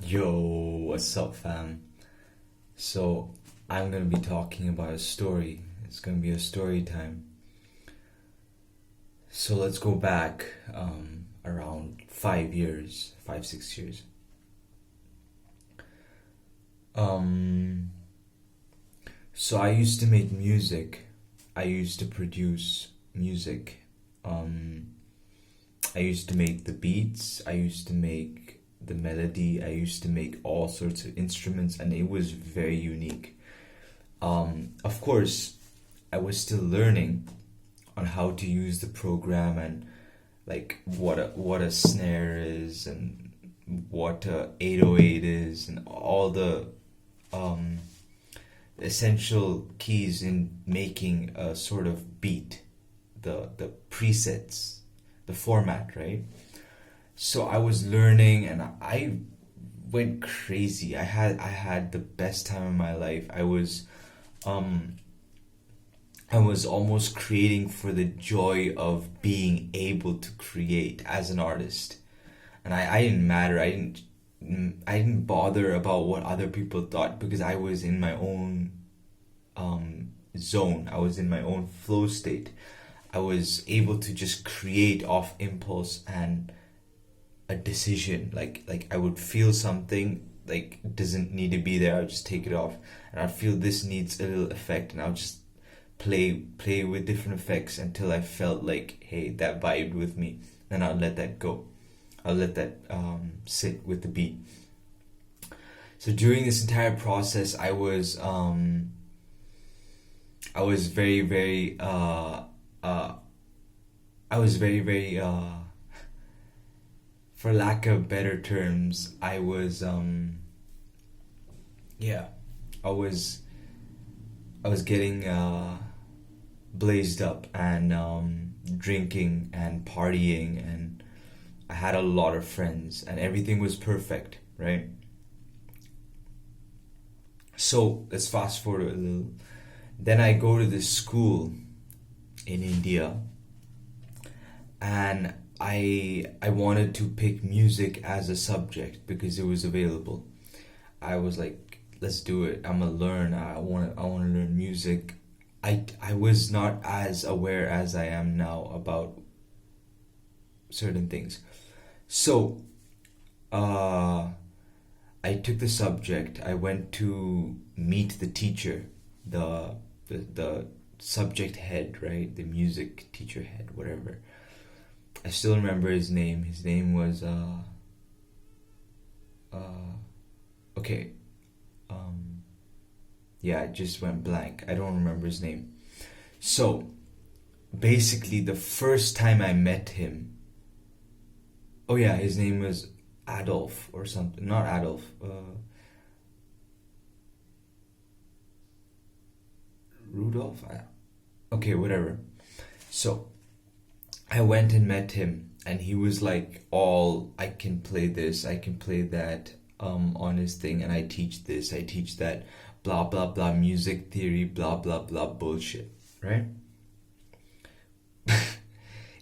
Yo, what's up, fam? So, I'm gonna be talking about a story. It's gonna be a story time. So, let's go back around 5 years, 5, 6 years. Um, so, I used to make music, I used to produce music. Um, I used to make the beats, I used to make the melody, I used to make all sorts of instruments, and it was very unique. Of course, I was still learning on how to use the program and like what a snare is and what a 808 is and all the um, essential keys in making a sort of beat, the presets, the format, right? So I was learning and I went crazy. I had the best time of my life. Um I was almost creating for the joy of being able to create as an artist. And I didn't matter. I didn't bother about what other people thought because I was in my own zone. I was in my own flow state. I was able to just create off impulse and a decision. Like I would feel something like it doesn't need to be there. I'll just take it off, and I feel this needs a little effect, and I'll just play with different effects until I felt like, hey, that vibed with me. Then I'll let that go. I'll let that sit with the beat. So during this entire process, I was very very uh I was very very for lack of better terms, I was yeah, I was I was getting blazed up and drinking and partying, and I had a lot of friends and everything was perfect, right? So let's fast forward a little. Then I go to this school in India, and I wanted to pick music as a subject because it was available. I was like, let's do it. I'm gonna learn. I want to learn music. I was not as aware as I am now about certain things. So, uh I took the subject. I went to meet the teacher, the the subject head, right? The music teacher head, whatever. I still remember his name. His name was uh okay. Um yeah, it just went blank. I don't remember his name. So basically, the first time I met him, oh yeah, his name was Adolf or something. Not Adolf. Rudolph. Okay, whatever. So I went and met him, and he was like, all I can play this, I can play that, on his thing, and I teach this, I teach that, blah blah blah, music theory, blah blah blah, bullshit, right?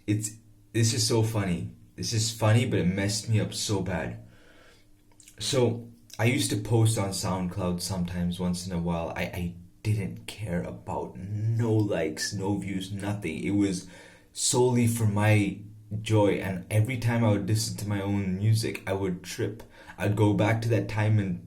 It's this is so funny. This is funny, but it messed me up so bad. So I used to post on SoundCloud sometimes, once in a while. I didn't care about no likes, no views, nothing. It was solely for my joy, and every time I would listen to my own music, I would trip. I'd go back to that time and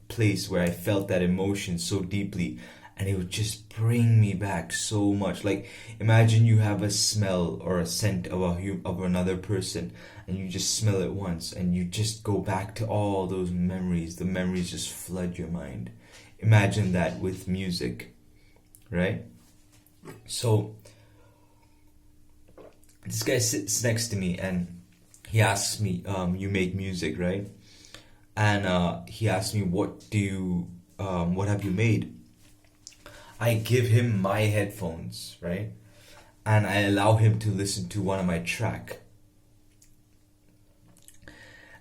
place where I felt that emotion so deeply, and it would just bring me back so much. Like, imagine you have a smell or a scent of of another person, and you just smell it once, and you just go back to all those memories. The memories just flood your mind. Imagine that with music, right? So this guy sits next to me, and he asks me, "You make music, right?" And he asked me, what have you made?" I give him my headphones, right? And I allow him to listen to one of my track.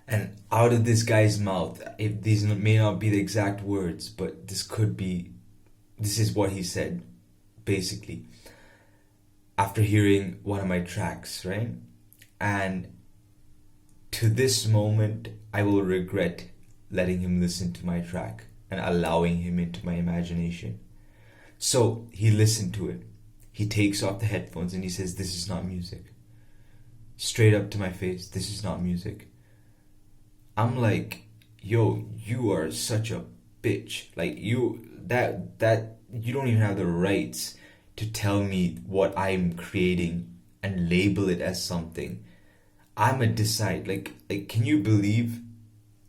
And out of this guy's mouth, if these may not be the exact words, but this is what he said, basically, after hearing one of my tracks, right? And to this moment, I will regret letting him listen to my track and allowing him into my imagination. So he listened to it. He takes off the headphones and he says, "This is not music." Straight up to my face, "This is not music." I'm like, "Yo, you are such a bitch. Like, you don't even have the rights to tell me what I'm creating and label it as something. I'ma decide." Like, can you believe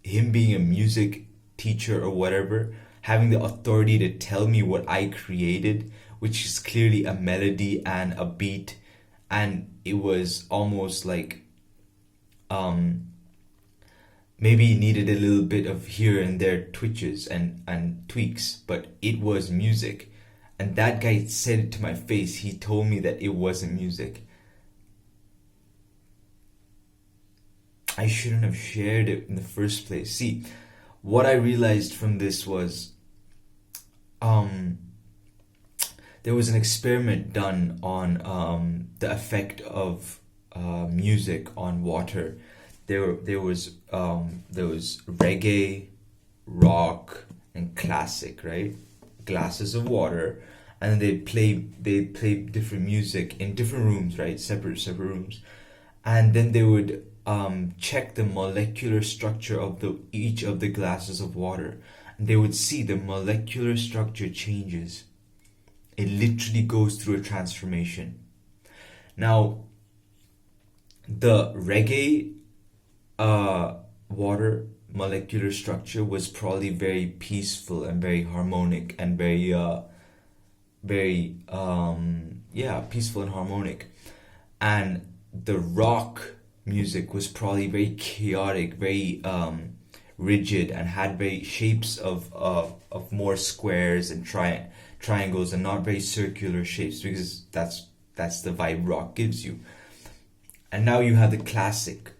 him being a music teacher or whatever, having the authority to tell me what I created, which is clearly a melody and a beat, and it was almost like maybe needed a little bit of here and there twitches and tweaks, but it was music. And that guy said it to my face. He told me that it wasn't music. I shouldn't have shared it in the first place. See, what I realized from this was there was an experiment done on the effect of music on water. There was reggae, rock, and classic, right? Glasses of water, and they play different music in different rooms, right? Separate rooms, and then they would check the molecular structure of each of the glasses of water, and they would see the molecular structure changes. It literally goes through a transformation. Now, the reggae water molecular structure was probably very peaceful and very harmonic and very peaceful and harmonic. And the rock music was probably very chaotic, very rigid, and had very shapes of more squares and triangles, and not very circular shapes, because that's the vibe rock gives you. And now you have the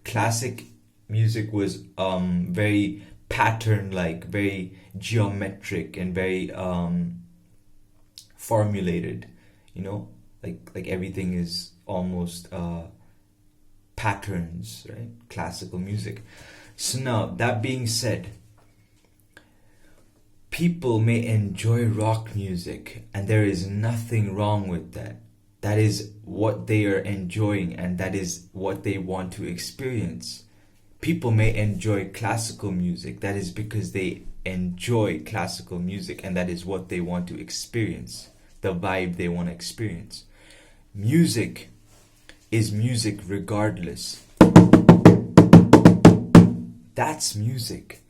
classic music was very pattern like, very geometric, and very formulated, like everything is almost patterns, right? Classical music. So now, that being said, people may enjoy rock music, and there is nothing wrong with that. That is what they are enjoying, and that is what they want to experience. People may enjoy classical music. That is because they enjoy classical music, and that is what they want to experience, the vibe they want to experience. Music is music regardless. That's music.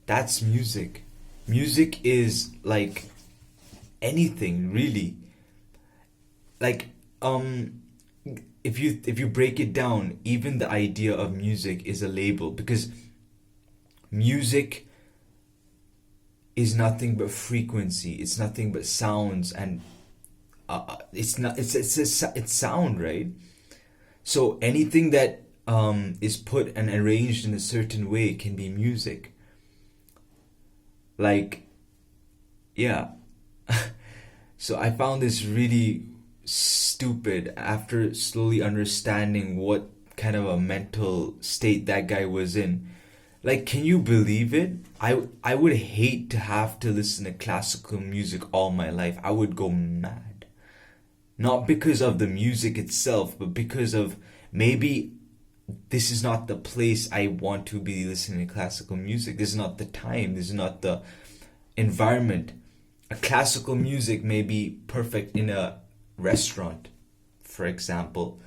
That's music. Music is like anything, really. Like, if you break it down, even the idea of music is a label, because music is nothing but frequency. It's nothing but sounds, and it's sound, right? So anything that is put and arranged in a certain way can be music. Like, yeah. So I found this really stupid after slowly understanding what kind of a mental state that guy was in. Like, can you believe it? I would hate to have to listen to classical music all my life. I would go mad. Not because of the music itself, but because of maybe this is not the place I want to be listening to classical music. This is not the time. This is not the environment. A classical music may be perfect in a restaurant, for example,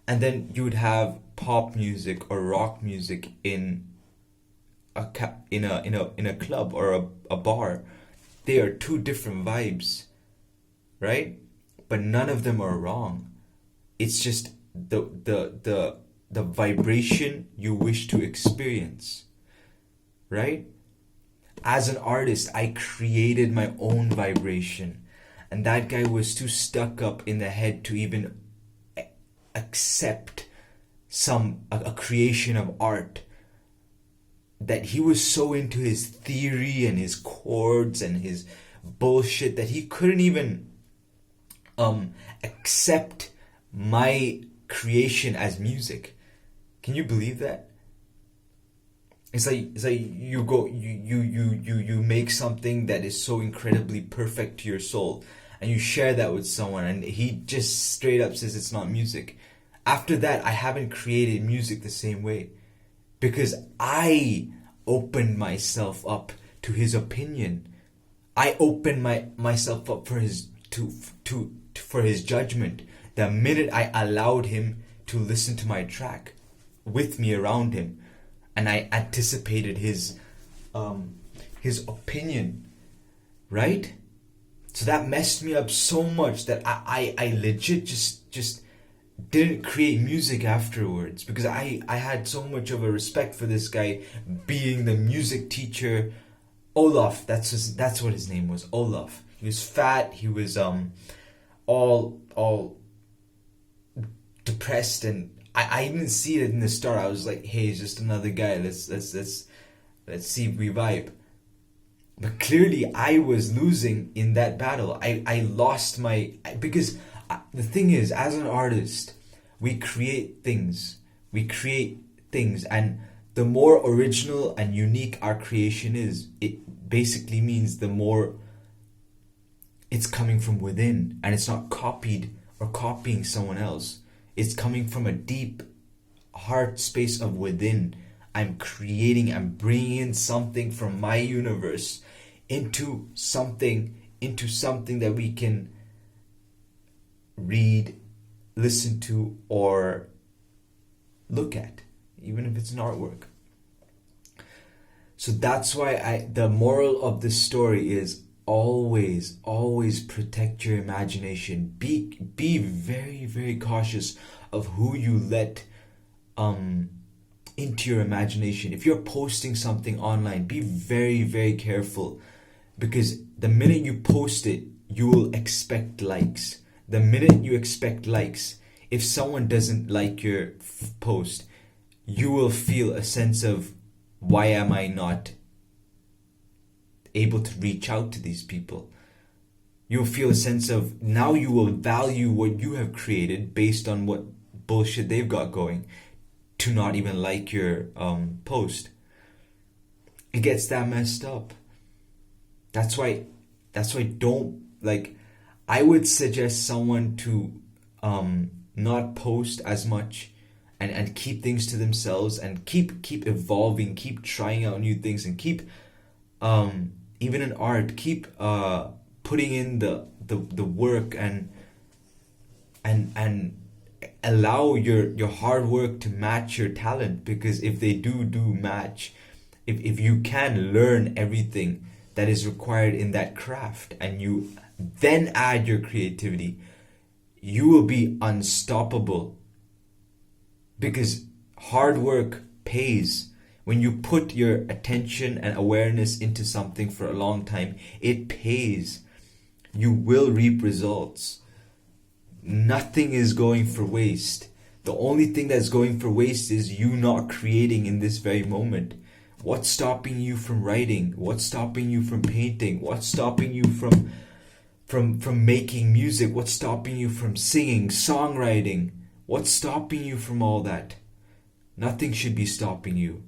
and then you would have pop music or rock music in a club or a bar. They are two different vibes, right? But none of them are wrong. It's just the vibration you wish to experience, right? As an artist, I created my own vibration, and that guy was too stuck up in the head to even accept a creation of art. That he was so into his theory and his chords and his bullshit that he couldn't even accept my creation as music. Can you believe that? it's like you make something that is so incredibly perfect to your soul, and you share that with someone, and he just straight up says it's not music. After that, I haven't created music the same way, because I opened myself up to his opinion. I opened myself up for his for his judgment. The minute I allowed him to listen to my track with me around him, and I anticipated his opinion, right? So that messed me up so much that I legit just didn't create music afterwards, because I had so much of a respect for this guy being the music teacher. Olaf, that's what his name was. Olaf. He was fat, he was all depressed, and I didn't see it in the start. I was like, hey, he's just another guy. Let's see if we vibe. But clearly, I was losing in that battle. I lost because the thing is, as an artist, we create things. We create things, and the more original and unique our creation is, it basically means the more it's coming from within, and it's not copied or copying someone else. It's coming from a deep heart space of within. I'm bringing in something from my universe into something that we can read, listen to, or look at, even if it's an artwork. So that's why the moral of this story is always protect your imagination. Be very, very cautious of who you let into your imagination. If you're posting something online, be very, very careful, because the minute you post it, you will expect likes. The minute you expect likes, if someone doesn't like your post, you will feel a sense of, why am I not able to reach out to these people? You'll feel a sense of, now you will value what you have created based on what bullshit they've got going, to not even like your post. It gets that messed up. That's why don't, like, I would suggest someone to not post as much, and keep things to themselves, and keep evolving, keep trying out new things, and keep even in art, keep putting in the work, and allow your hard work to match your talent. Because if they do match, if you can learn everything that is required in that craft, and you then add your creativity, you will be unstoppable. Because hard work pays. When you put your attention and awareness into something for a long time, it pays. You will reap results. Nothing is going for waste. The only thing that's going for waste is you not creating in this very moment. What's stopping you from writing? What's stopping you from painting? What's stopping you from making music? What's stopping you from singing, songwriting? What's stopping you from all that? Nothing should be stopping you.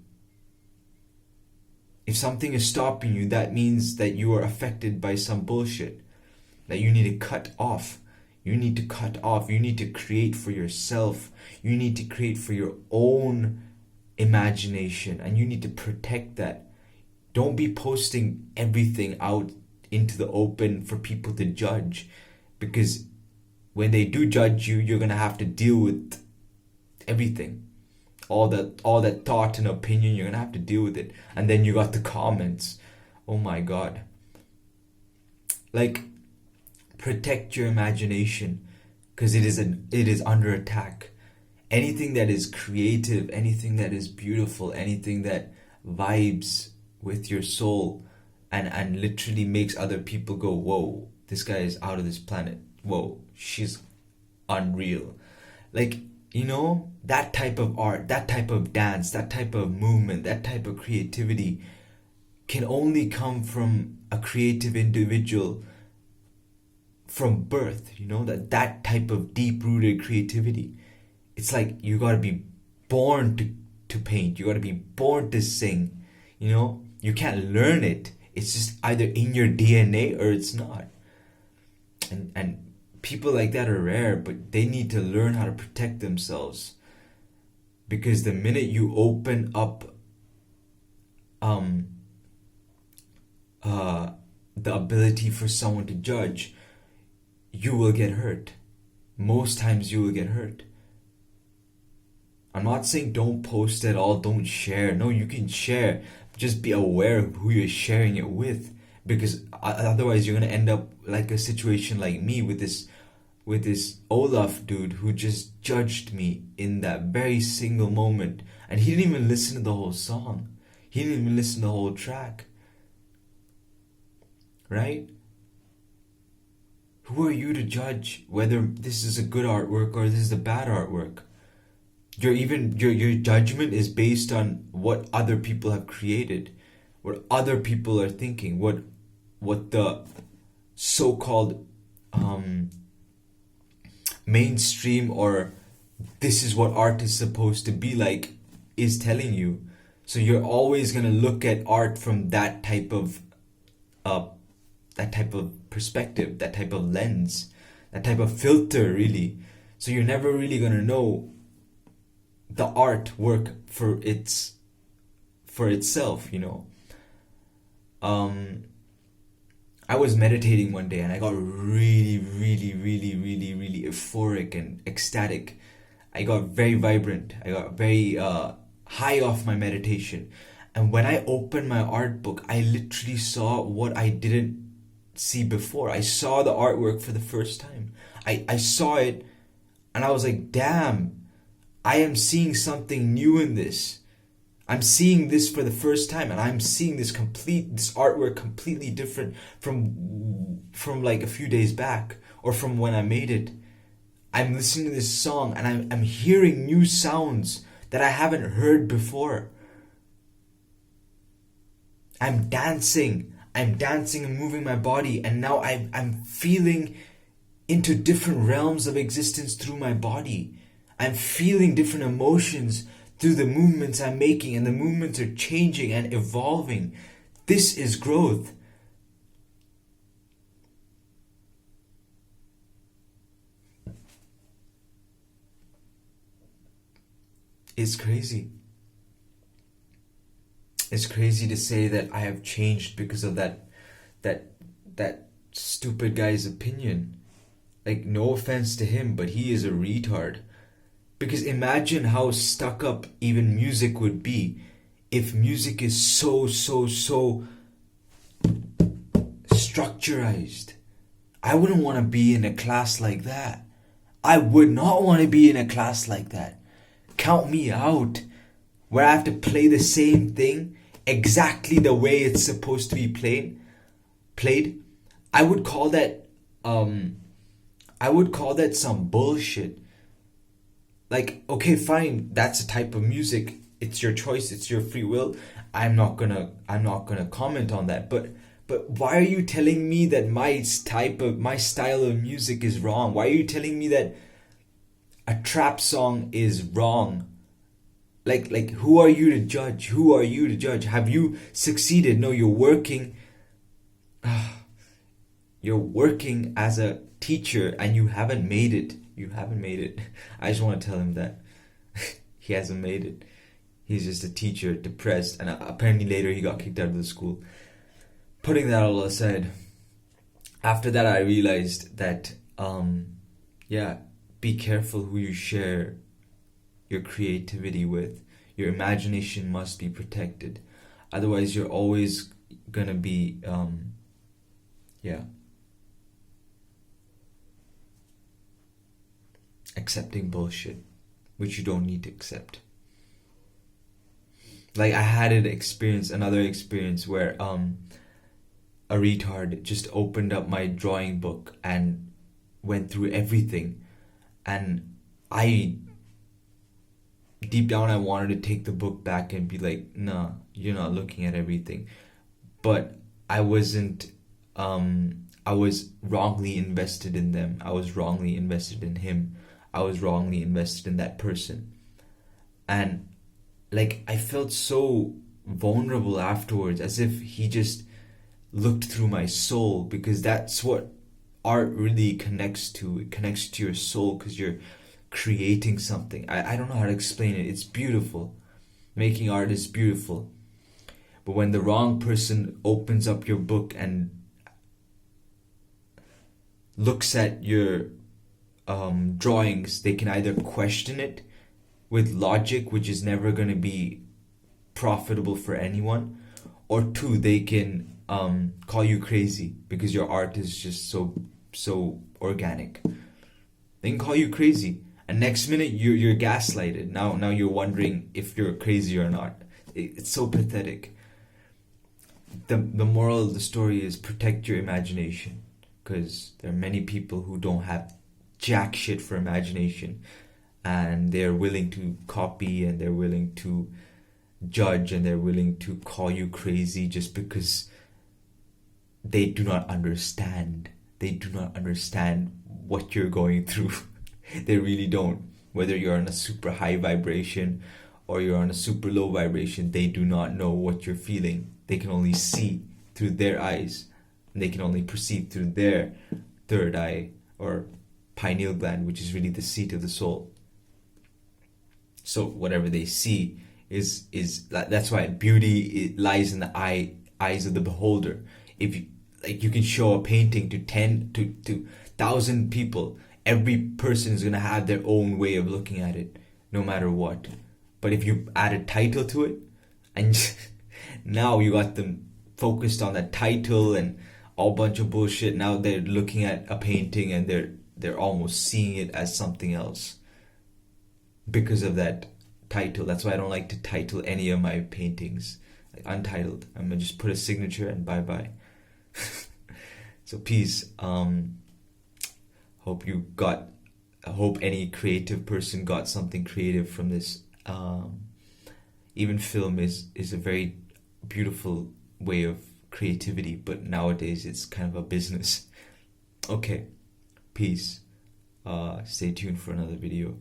If something is stopping you, that means that you are affected by some bullshit that you need to cut off. You need to cut off. You need to create for yourself. You need to create for your own imagination, and you need to protect that. Don't be posting everything out into the open for people to judge, because when they do judge you, you're gonna have to deal with everything. All that thought and opinion, you're gonna have to deal with it. And then you got the comments. Oh my god. Like, protect your imagination, because it is under attack. Anything that is creative, anything that is beautiful, anything that vibes with your soul, and literally makes other people go, whoa, this guy is out of this planet. Whoa, she's unreal. Like, you know, that type of art, that type of dance, that type of movement, that type of creativity can only come from a creative individual from birth. You know, that type of deep-rooted creativity. It's like you gotta be born to to paint. You got to be born to sing. You know, you can't learn it. It's just either in your DNA or it's not. And people like that are rare, but they need to learn how to protect themselves. Because the minute you open up the ability for someone to judge, you will get hurt. Most times you will get hurt. I'm not saying don't post at all, don't share. No, you can share. Just be aware of who you're sharing it with. Because otherwise you're going to end up like a situation like me with this Olaf dude who just judged me in that very single moment. And he didn't even listen to the whole song. He didn't even listen to the whole track. Right? Who are you to judge whether this is a good artwork or this is a bad artwork? Your judgment is based on what other people have created, what other people are thinking, what the so-called mainstream or this is what art is supposed to be like is telling you. So you're always gonna look at art from that type of perspective, that type of lens, that type of filter, really. So you're never really gonna know the artwork for itself, you know. I was meditating one day and I got really, really, really, really, really euphoric and ecstatic. I got very vibrant. I got very high off my meditation. And when I opened my art book, I literally saw what I didn't see before. I saw the artwork for the first time. I saw it and I was like, damn, I am seeing something new in this. I'm seeing this for the first time, and I'm seeing this artwork completely different from like a few days back or from when I made it. I'm listening to this song and I'm hearing new sounds that I haven't heard before. I'm dancing and moving my body, and now I'm feeling into different realms of existence through my body. I'm feeling different emotions through the movements I'm making, and the movements are changing and evolving. This is growth. It's crazy. It's crazy to say that I have changed because of that stupid guy's opinion. Like, no offense to him, but he is a retard. Because imagine how stuck up even music would be if music is so structurized. I wouldn't want to be in a class like that. I would not want to be in a class like that. Count me out. Where I have to play the same thing exactly the way it's supposed to be played. I would call that some bullshit. Like, okay, fine, that's a type of music. It's your choice, it's your free will. I'm not gonna comment on that. But why are you telling me that my style of music is wrong? Why are you telling me that a trap song is wrong? Like who are you to judge? Who are you to judge? Have you succeeded? No, you're working. You're working as a teacher and you haven't made it. You haven't made it. I just want to tell him that he hasn't made it. He's just a teacher, depressed, and apparently later he got kicked out of the school. Putting that all aside, after that I realized that, be careful who you share your creativity with. Your imagination must be protected. Otherwise, you're always gonna be, accepting bullshit, which you don't need to accept. Like, I had another experience where a retard just opened up my drawing book and went through everything, and deep down I wanted to take the book back and be like, nah, you're not looking at everything. But I wasn't, I was wrongly invested in them. I was wrongly invested in him. I was wrongly invested in that person. And like I felt so vulnerable afterwards, as if he just looked through my soul, because that's what art really connects to. It connects to your soul because you're creating something. I don't know how to explain it. It's beautiful. Making art is beautiful. But when the wrong person opens up your book and looks at your drawings, they can either question it with logic, which is never going to be profitable for anyone, or two, they can call you crazy because your art is just so organic. They can call you crazy, and next minute you're gaslighted. Now you're wondering if you're crazy or not. It's so pathetic. The moral of the story is protect your imagination, because there are many people who don't have jack shit for imagination, and they're willing to copy, and they're willing to judge, and they're willing to call you crazy just because they do not understand. They do not understand what you're going through. They really don't. Whether you're on a super high vibration or you're on a super low vibration, they do not know what you're feeling. They can only see through their eyes. And they can only perceive through their third eye, or pineal gland, which is really the seat of the soul. So whatever they see is that's why beauty lies in the eyes of the beholder. If you, like, you can show a painting to 10 to 1,000 people, every person is going to have their own way of looking at it, no matter what. But if you add a title to it, and now you got them focused on that title and all bunch of bullshit, now they're looking at a painting and they're almost seeing it as something else because of that title. That's why I don't like to title any of my paintings, like untitled. I'm gonna just put a signature and bye bye. So peace. Hope you got. I hope any creative person got something creative from this. Even film is a very beautiful way of creativity, but nowadays it's kind of a business. Okay, peace. Stay tuned for another video,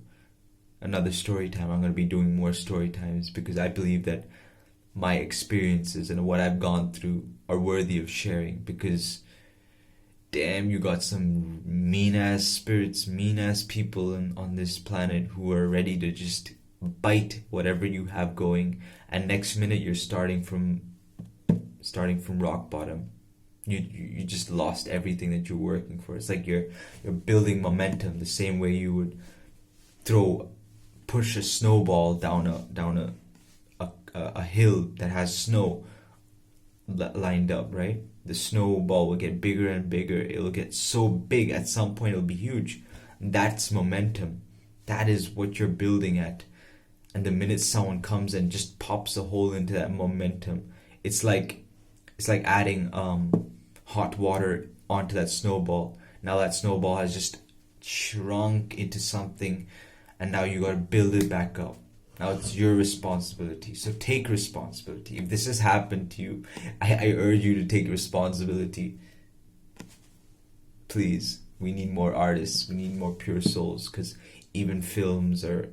another story time. I'm going to be doing more story times because I believe that my experiences and what I've gone through are worthy of sharing, because damn, you got some mean ass spirits, mean ass people on this planet who are ready to just bite whatever you have going, and next minute you're starting from rock bottom. You just lost everything that you're working for. It's like you're building momentum the same way you would push a snowball down a hill that has snow lined up, right? The snowball will get bigger and bigger. It'll get so big at some point it'll be huge. That's momentum. That is what you're building at. And the minute someone comes and just pops a hole into that momentum, it's like adding hot water onto that snowball. Now that snowball has just shrunk into something, and now you gotta build it back up. Now it's your responsibility. So take responsibility. If this has happened to you, I urge you to take responsibility. Please. We need more artists. We need more pure souls, because even films are...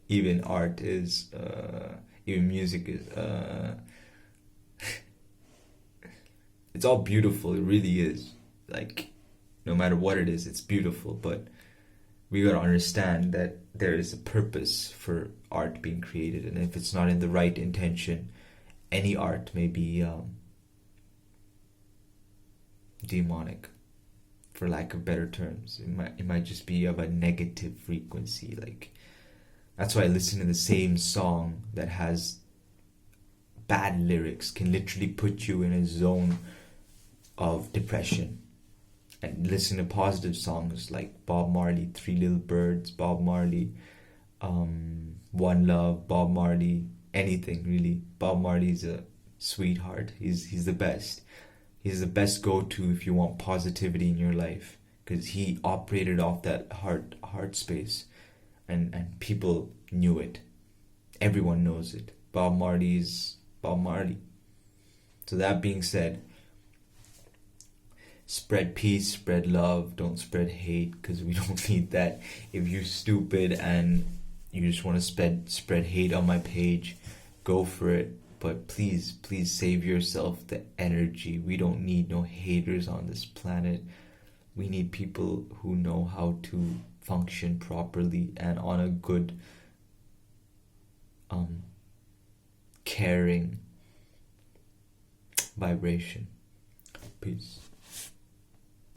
even art is... even music is... it's all beautiful. It really is. Like... no matter what it is, it's beautiful, but we gotta understand that there is a purpose for art being created, and if it's not in the right intention, any art may be demonic, for lack of better terms. It might just be of a negative frequency. Like, that's why I listen to the same song that has bad lyrics can literally put you in a zone of depression. And listen to positive songs like Bob Marley, Three Little Birds, Bob Marley, One Love, Bob Marley, anything really. Bob Marley's a sweetheart. He's the best. He's the best go-to if you want positivity in your life, because he operated off that heart space, and people knew it. Everyone knows it. Bob Marley is Bob Marley. So that being said, Spread peace, spread love, don't spread hate, because we don't need that. If you're stupid and you just want to spread hate on my page, go for it. But please, please save yourself the energy. We don't need no haters on this planet. We need people who know how to function properly and on a good, caring vibration. Peace.